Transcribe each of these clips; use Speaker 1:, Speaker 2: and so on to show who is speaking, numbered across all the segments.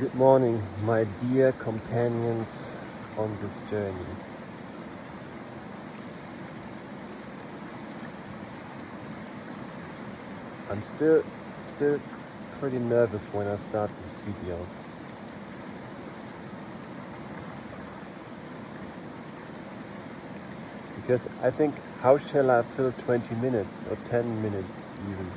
Speaker 1: Good morning, my dear companions on this journey. I'm still pretty nervous when I start these videos. Because I think, how shall I fill 20 minutes or 10 minutes even?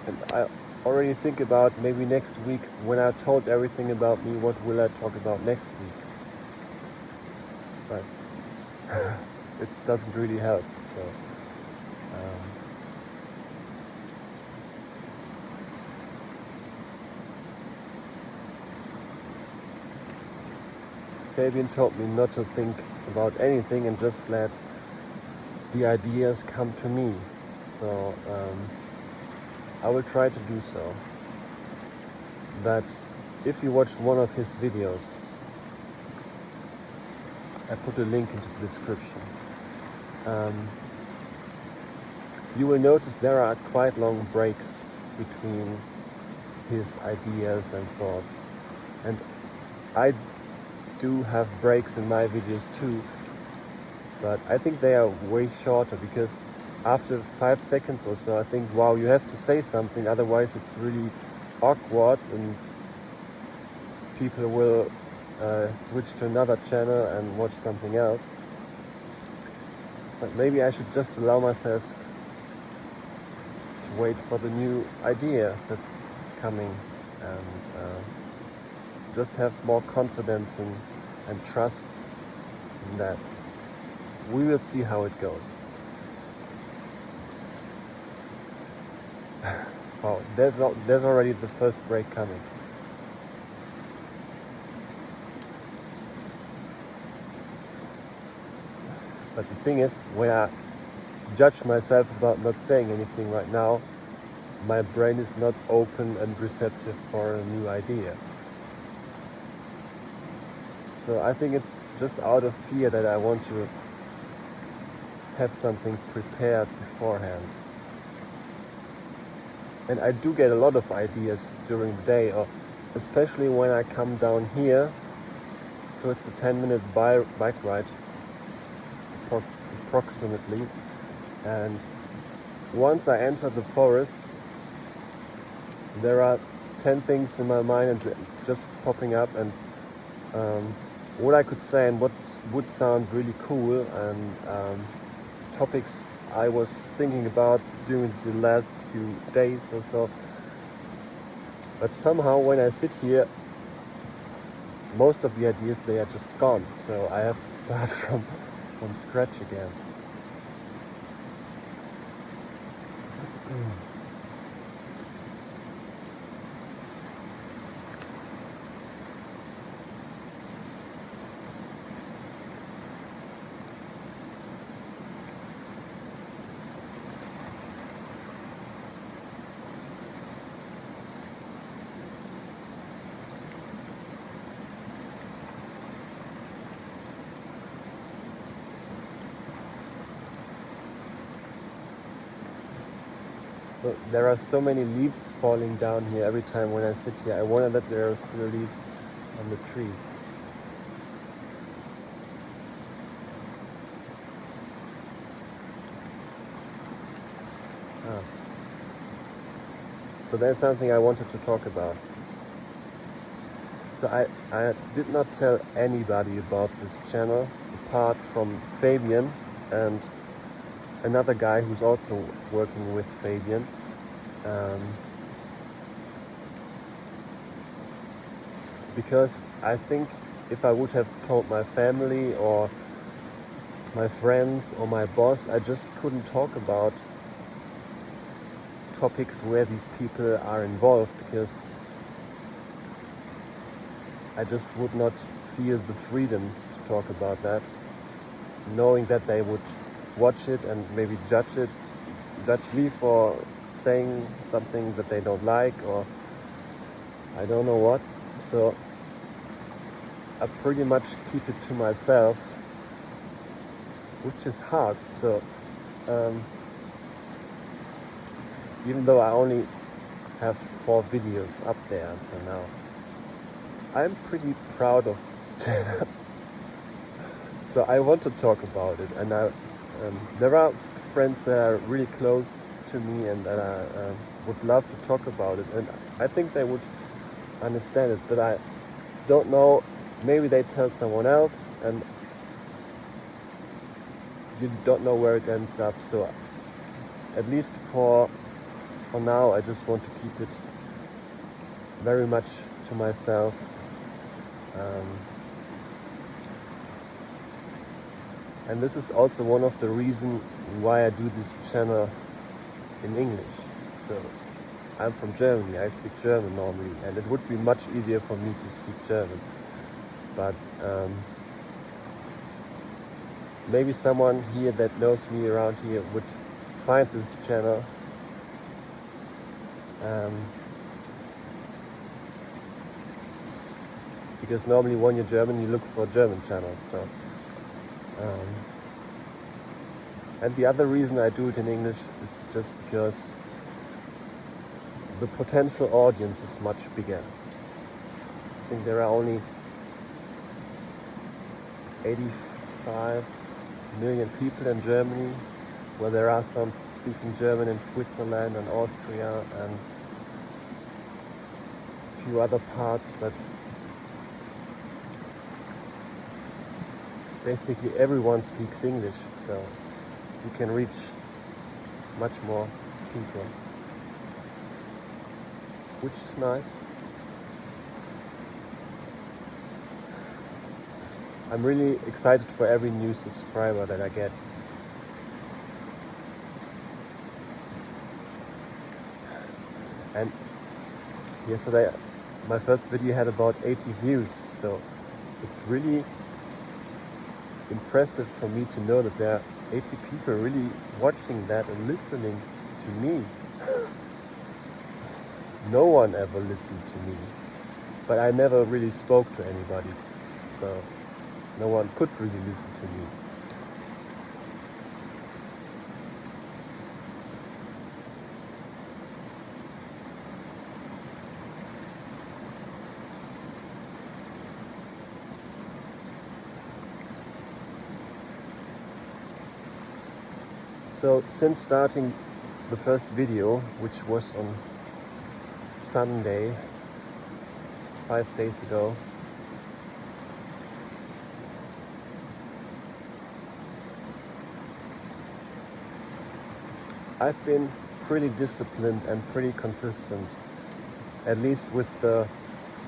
Speaker 1: And I already think about maybe next week, when I told everything about me, what will I talk about next week? But it doesn't really help. So Fabian told me not to think about anything and just let the ideas come to me. So I will try to do so. But if you watched one of his videos, I put a link into the description. You will notice there are quite long breaks between his ideas and thoughts. And I do have breaks in my videos too, but I think they are way shorter, because after 5 seconds or so I think, wow, you have to say something, otherwise it's really awkward and people will switch to another channel and watch something else. But maybe I should just allow myself to wait for the new idea that's coming and just have more confidence and trust in that. We will see how it goes. Wow, there's already the first break coming. But the thing is, when I judge myself about not saying anything right now, my brain is not open and receptive for a new idea. So I think it's just out of fear that I want to have something prepared beforehand. And I do get a lot of ideas during the day, or especially when I come down here. So it's a 10-minute bike ride approximately, and once I enter the forest there are 10 things in my mind and just popping up, and what I could say and what would sound really cool, and topics I was thinking about during the last few days or so. But somehow when I sit here, most of the ideas, they are just gone, so I have to start from scratch again. So there are so many leaves falling down here every time when I sit here. I wonder that there are still leaves on the trees. So there's something I wanted to talk about. So I did not tell anybody about this channel apart from Fabian and another guy who's also working with Fabian. Because I think if I would have told my family or my friends or my boss, I just couldn't talk about topics where these people are involved, because I just would not feel the freedom to talk about that, knowing that they would watch it and maybe judge me for saying something that they don't like, or I don't know what. So I pretty much keep it to myself, which is hard. So even though I only have 4 videos up there until now. I'm pretty proud of this channel. So I want to talk about it, and there are friends that are really close to me and that I would love to talk about it, and I think they would understand it, but I don't know, maybe they tell someone else and you don't know where it ends up. So at least for now, I just want to keep it very much to myself. And this is also one of the reasons why I do this channel in English. So I'm from Germany, I speak German normally, and it would be much easier for me to speak German. But maybe someone here that knows me around here would find this channel because normally when you're German you look for German channels. So and the other reason I do it in English is just because the potential audience is much bigger. I think there are only 85 million people in Germany, where there are some speaking German in Switzerland and Austria and a few other parts, but basically everyone speaks English, so you can reach much more people, which is nice. I'm really excited for every new subscriber that I get. And yesterday my first video had about 80 views, so it's really impressive for me to know that there are 80 people really watching that and listening to me. No one ever listened to me, but I never really spoke to anybody, so no one could really listen to me. So since starting the first video, which was on Sunday, 5 days ago, I've been pretty disciplined and pretty consistent, at least with the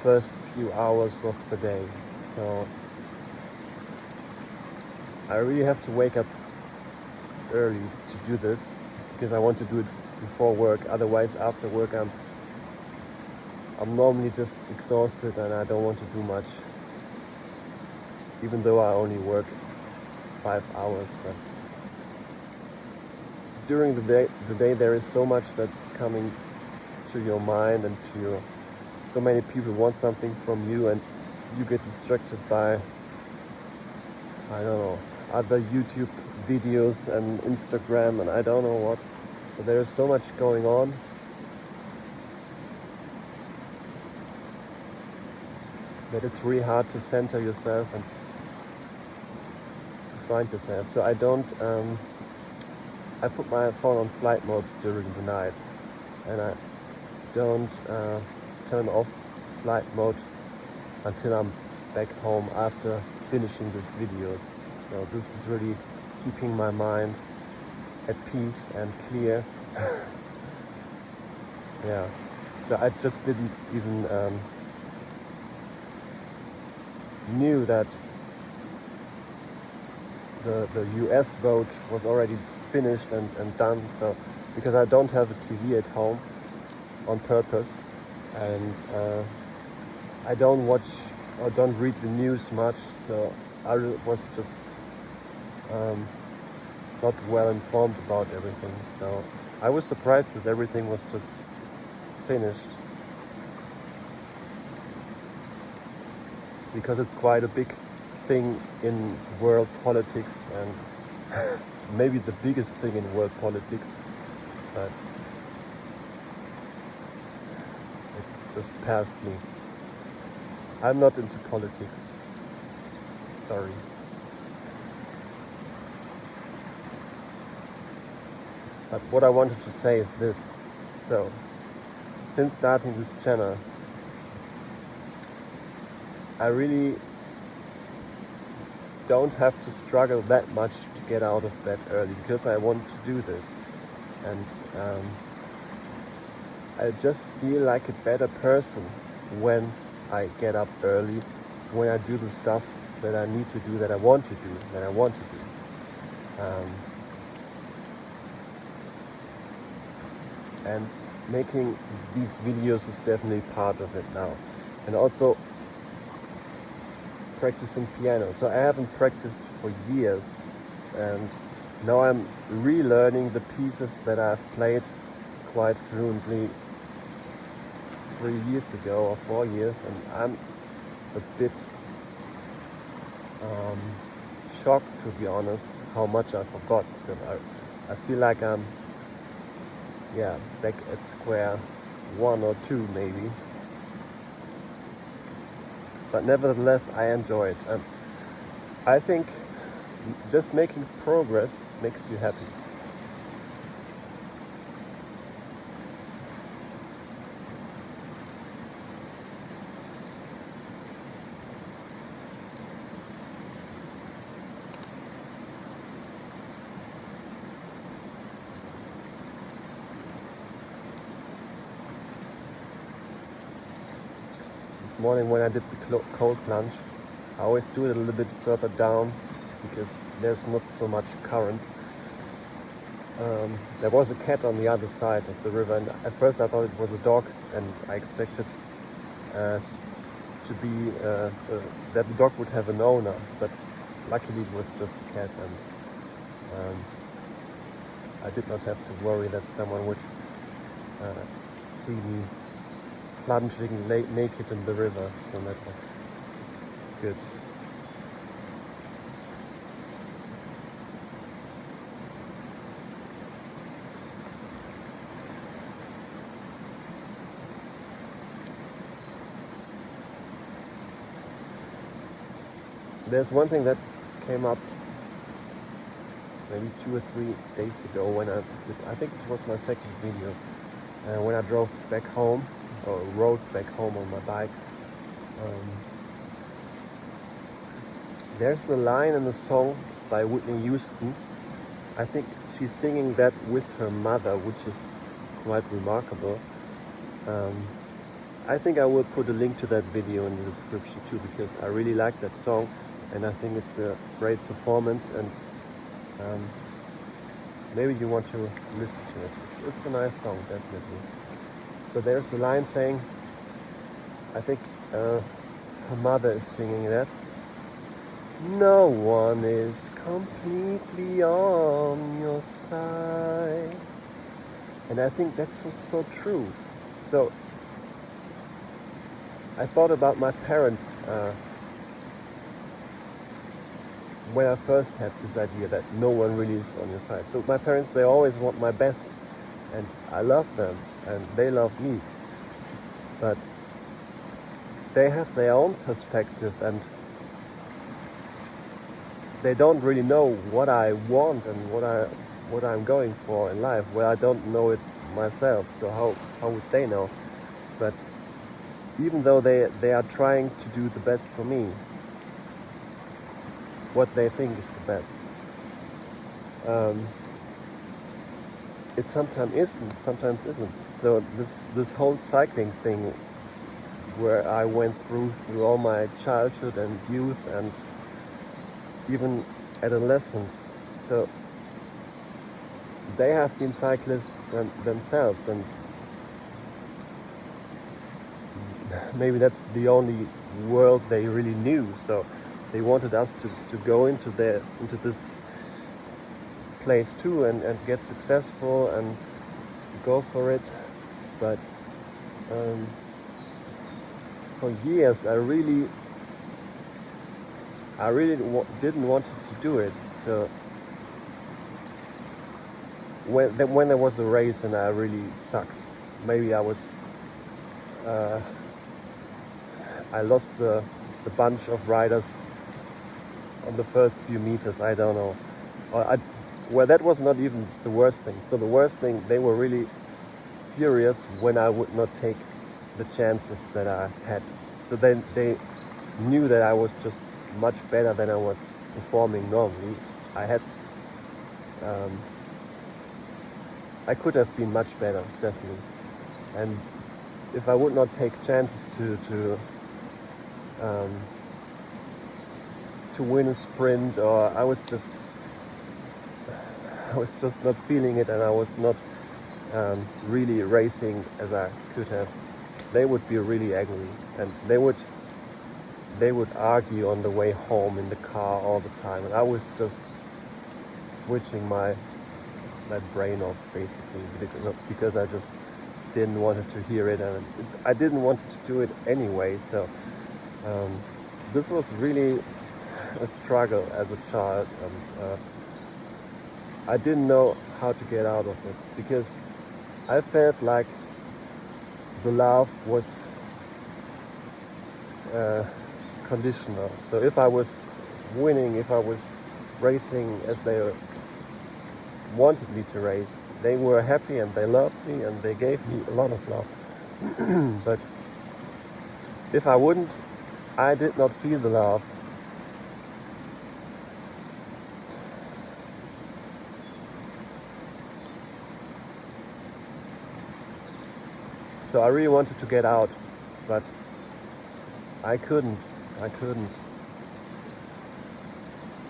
Speaker 1: first few hours of the day. So I really have to wake up early to do this, because I want to do it before work. Otherwise, after work, I'm normally just exhausted and I don't want to do much, even though I only work 5 hours. But during the day there is so much that's coming to your mind and to your, so many people want something from you, and you get distracted by, I don't know, other YouTube videos and Instagram and I don't know what. So there is so much going on. That it's really hard to center yourself and to find yourself. So I don't, I put my phone on flight mode during the night, and I don't turn off flight mode until I'm back home after finishing these videos. So this is really keeping my mind at peace and clear. Yeah. So I just didn't even knew that the US vote was already finished and done. So because I don't have a TV at home on purpose, and I don't watch or don't read the news much, so I was just not well informed about everything. So I was surprised that everything was just finished, because it's quite a big thing in world politics, and maybe the biggest thing in world politics. But just passed me. I'm not into politics. Sorry. But what I wanted to say is this. So, since starting this channel, I really don't have to struggle that much to get out of bed early because I want to do this. And I just feel like a better person when I get up early, when I do the stuff that I need to do, that I want to do. And making these videos is definitely part of it now. And also practicing piano. So I haven't practiced for years, and now I'm relearning the pieces that I've played quite fluently 3 years ago or 4 years, and I'm a bit shocked, to be honest, how much I forgot. So I feel like I'm back at square one or two maybe. But nevertheless, I enjoy it. And I think just making progress makes you happy. This morning when I did the cold plunge, I always do it a little bit further down because there's not so much current. There was a cat on the other side of the river, and at first I thought it was a dog, and I expected to be that the dog would have an owner, but luckily it was just a cat, and I did not have to worry that someone would see me plunging naked in the river, so that was good. There's one thing that came up maybe 2 or 3 days ago when I think it was my second video, when I drove back home, or rode back home on my bike. There's a line in the song by Whitney Houston. I think she's singing that with her mother, which is quite remarkable. I think I will put a link to that video in the description too, because I really like that song, and I think it's a great performance, and maybe you want to listen to it. It's a nice song, definitely. So there's a line saying, I think her mother is singing that, "No one is completely on your side." And I think that's so true. So I thought about my parents when I first had this idea that no one really is on your side. So my parents, they always want my best, and I love them, and they love me. But they have their own perspective, and they don't really know what I want and what I'm going for in life. Well, I don't know it myself, so how would they know? But even though they are trying to do the best for me, what they think is the best, it sometimes isn't. So this whole cycling thing, where I went through all my childhood and youth and even adolescence, so they have been cyclists themselves, and maybe that's the only world they really knew. So they wanted us to go into this place too, and get successful and go for it. But for years I really didn't want to do it. So when there was a race and I really sucked, maybe I was I lost the bunch of riders on the first few meters. I don't know. Well, that was not even the worst thing. So the worst thing, they were really furious when I would not take the chances that I had. So then they knew that I was just much better than I was performing normally. I could have been much better, definitely. And if I would not take chances to win a sprint, or I was just not feeling it, and I was not really racing as I could have, they would be really angry, and they would argue on the way home in the car all the time, and I was just switching my brain off, basically, because I just didn't want to hear it, and I didn't want to do it anyway. So this was really a struggle as a child, and I didn't know how to get out of it, because I felt like the love was conditional. So if I was winning, if I was racing as they wanted me to race, they were happy and they loved me and they gave me a lot of love. But if I wouldn't, I did not feel the love. So I really wanted to get out, but I couldn't.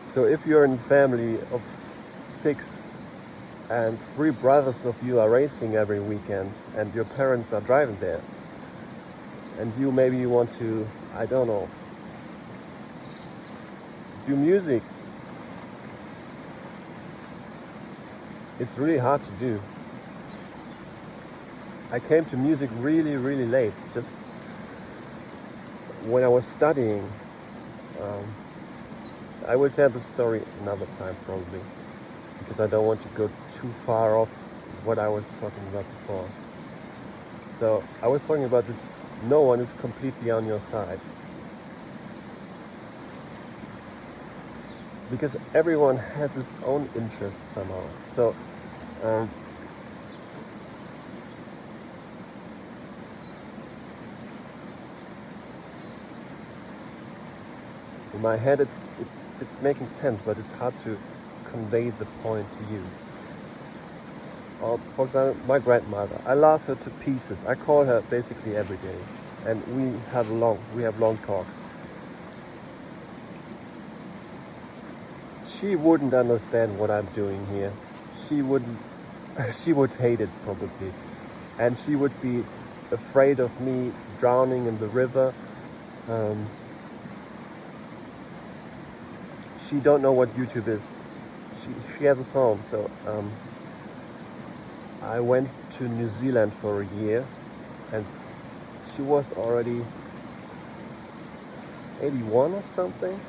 Speaker 1: So if you're in a family of 6 and 3 brothers of you are racing every weekend and your parents are driving there, and maybe you want to, I don't know, do music, it's really hard to do. I came to music really, really late, just when I was studying. I will tell the story another time probably, because I don't want to go too far off what I was talking about before. So I was talking about this, no one is completely on your side. Because everyone has its own interests somehow. So in my head it's making sense, but it's hard to convey the point to you. Or, for example, my grandmother, I love her to pieces. I call her basically every day, and we have long talks. She wouldn't understand what I'm doing here. She would hate it probably, and she would be afraid of me drowning in the river. She don't know what YouTube is. She has a phone, so I went to New Zealand for a year, and she was already 81 or something,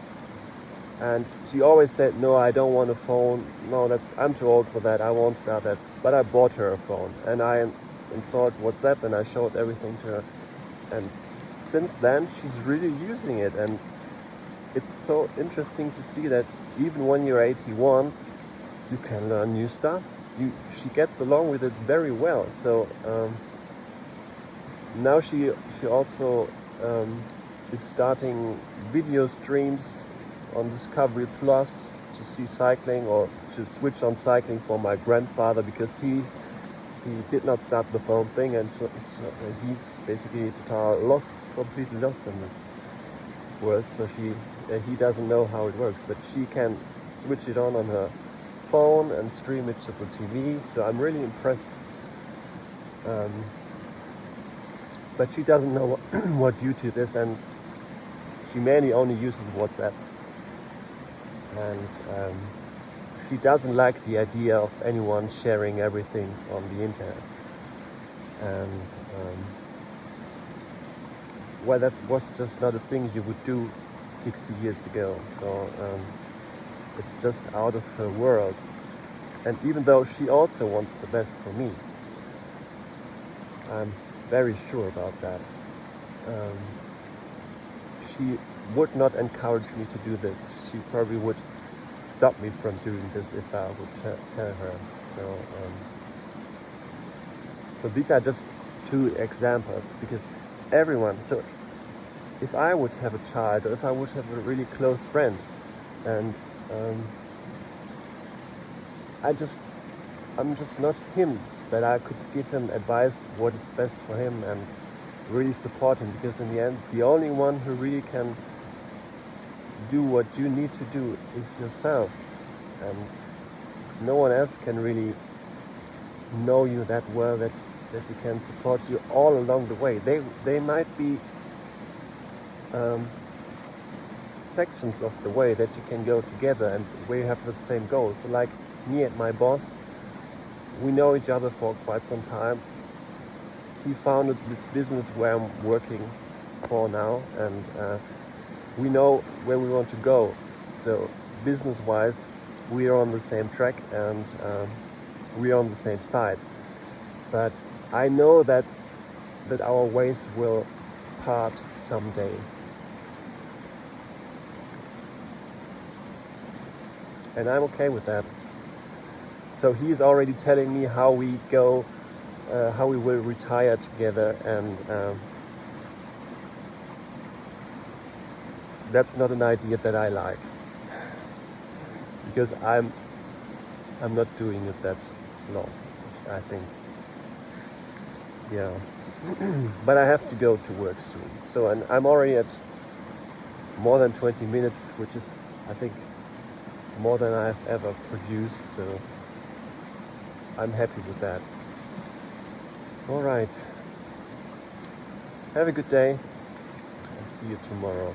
Speaker 1: and she always said, no, I don't want a phone, no, I'm too old for that, I won't start that. But I bought her a phone, and I installed WhatsApp, and I showed everything to her, and since then she's really using it. And it's so interesting to see that even when you're 81, you can learn new stuff. She gets along with it very well. So now she also is starting video streams on Discovery Plus to see cycling, or to switch on cycling for my grandfather, because he did not start the phone thing, and so he's basically completely lost in this world. So he doesn't know how it works, but she can switch it on her phone and stream it to the TV. So I'm really impressed. But she doesn't know what YouTube is, and she mainly only uses WhatsApp. And she doesn't like the idea of anyone sharing everything on the internet. And well, that was just not a thing you would do 60 years ago. So it's just out of her world. And even though she also wants the best for me, I'm very sure about that. um, she would not encourage me to do this. She probably would stop me from doing this if I would tell her. So these are just two examples, because everyone, so if I would have a child, or if I would have a really close friend, and I'm just not him, that I could give him advice what is best for him and really support him, because in the end, the only one who really can do what you need to do is yourself, and no one else can really know you that well that he can support you all along the way. They might be sections of the way that you can go together and where you have the same goals. So like me and my boss, we know each other for quite some time. He founded this business where I'm working for now, and we know where we want to go. So business-wise, we are on the same track, and we are on the same side. But I know that our ways will part someday. And I'm okay with that. So he's already telling me how we go, how we will retire together, and that's not an idea that I like, because I'm not doing it that long, I think. Yeah. But I have to go to work soon. So, and I'm already at more than 20 minutes, which is, I think, more than I've ever produced. So I'm happy with that. All right. Have a good day, and see you tomorrow.